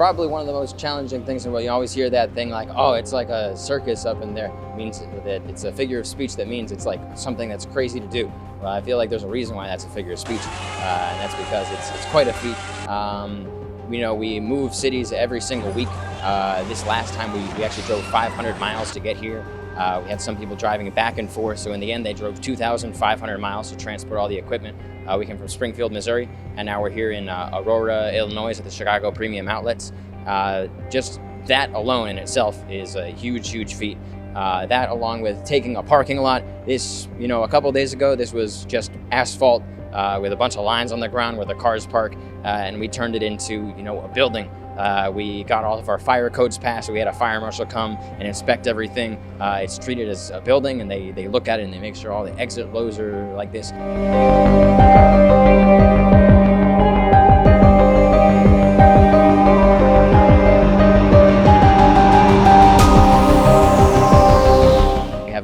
probably one of the most challenging things. And you always hear that thing like, oh, it's like a circus up in there. It means that it's a figure of speech that means it's like something that's crazy to do. Well, I feel like there's a reason why that's a figure of speech, and that's because it's quite a feat. We move cities every single week. This last time we actually drove 500 miles to get here. We had some people driving back and forth, so in the end they drove 2,500 miles to transport all the equipment. We came from Springfield, Missouri, and now we're here in Aurora, Illinois at the Chicago Premium Outlets. Just that alone in itself is a huge, huge feat. That along with taking a parking lot. This, a couple days ago, this was just asphalt with a bunch of lines on the ground where the cars park, and we turned it into, a building. We got all of our fire codes passed. So we had a fire marshal come and inspect everything. It's treated as a building, and they look at it and they make sure all the exit lows are like this.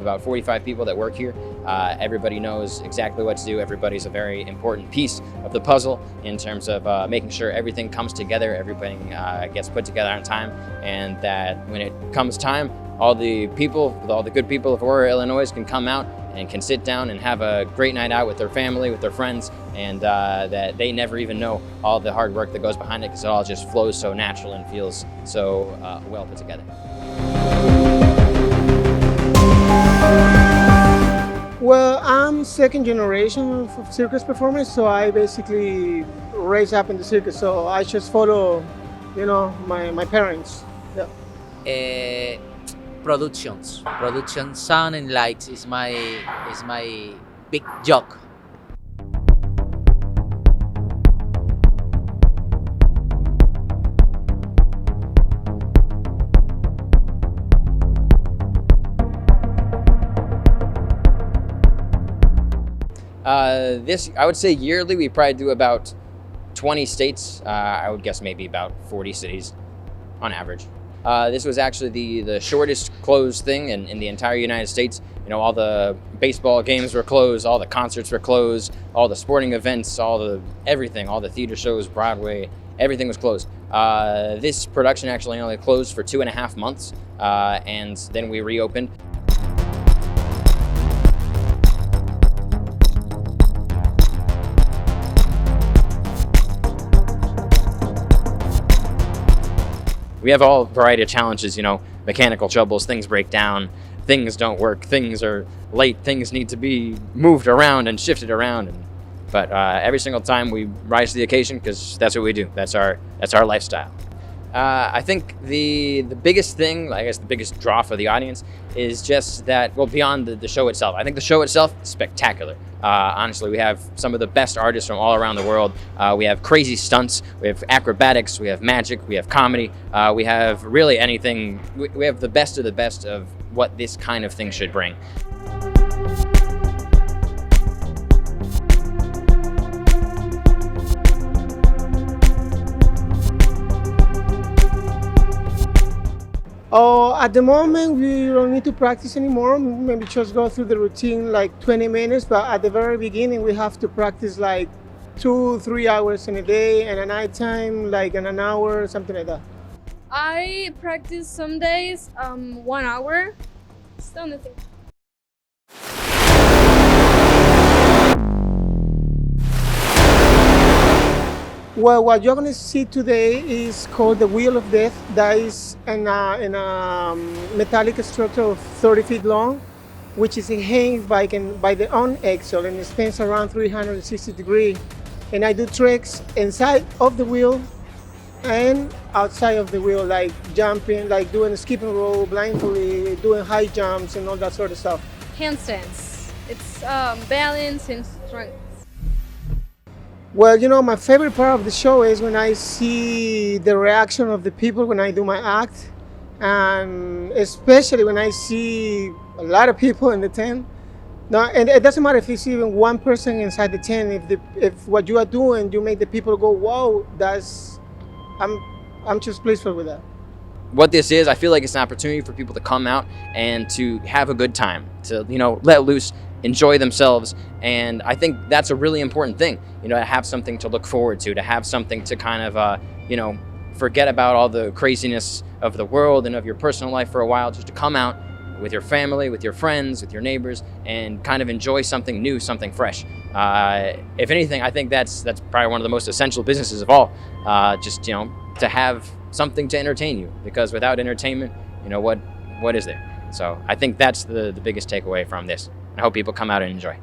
About 45 people that work here. Everybody knows exactly what to do. Everybody's a very important piece of the puzzle in terms of making sure everything comes together, everything gets put together on time, and that when it comes time, all the good people of Aurora, Illinois can come out and can sit down and have a great night out with their family, with their friends, and that they never even know all the hard work that goes behind it, because it all just flows so natural and feels so well put together. Well, I'm second generation of circus performers, so I basically raised up in the circus. So I just follow, my parents. Yeah. Production sound and lights is my big joke. I would say yearly, we probably do about 20 states. I would guess maybe about 40 cities on average. This was actually the shortest closed thing in the entire United States. All the baseball games were closed, all the concerts were closed, all the sporting events, everything, all the theater shows, Broadway, everything was closed. This production actually only closed for 2.5 months, and then we reopened. We have all variety of challenges, mechanical troubles, things break down, things don't work, things are late, things need to be moved around and shifted around. But every single time we rise to the occasion, because that's what we do. That's our lifestyle. I think the biggest thing, I guess the biggest draw for the audience, is just that, well, beyond the show itself. I think the show itself is spectacular. Honestly, we have some of the best artists from all around the world. We have crazy stunts, we have acrobatics, we have magic, we have comedy, we have really anything. We have the best of what this kind of thing should bring. Oh, at the moment, we don't need to practice anymore. Maybe just go through the routine like 20 minutes. But at the very beginning, we have to practice like 2-3 hours in a day, and at night time, like in an hour, something like that. I practice some days 1 hour. Still nothing. Well, what you're going to see today is called the Wheel of Death. That is in a metallic structure of 30 feet long, which is hanged by the on axle, and it spins around 360 degrees. And I do tricks inside of the wheel and outside of the wheel, like jumping, like doing a skipping rope, blindfolded, doing high jumps, and all that sort of stuff. Handstands. It's balance and strength. Well, my favorite part of the show is when I see the reaction of the people when I do my act, and especially when I see a lot of people in the tent. No, and it doesn't matter if it's even one person inside the tent. If what you are doing, you make the people go, "Wow, I'm just pleased with that." What this is, I feel like it's an opportunity for people to come out and to have a good time, to let loose, enjoy themselves, and I think that's a really important thing. To have something to look forward to have something to kind of forget about all the craziness of the world and of your personal life for a while, just to come out with your family, with your friends, with your neighbors, and kind of enjoy something new, something fresh. If anything, I think that's probably one of the most essential businesses of all. Just, you know, to have something to entertain you, because without entertainment, you know, what is there? So I think that's the biggest takeaway from this. I hope people come out and enjoy.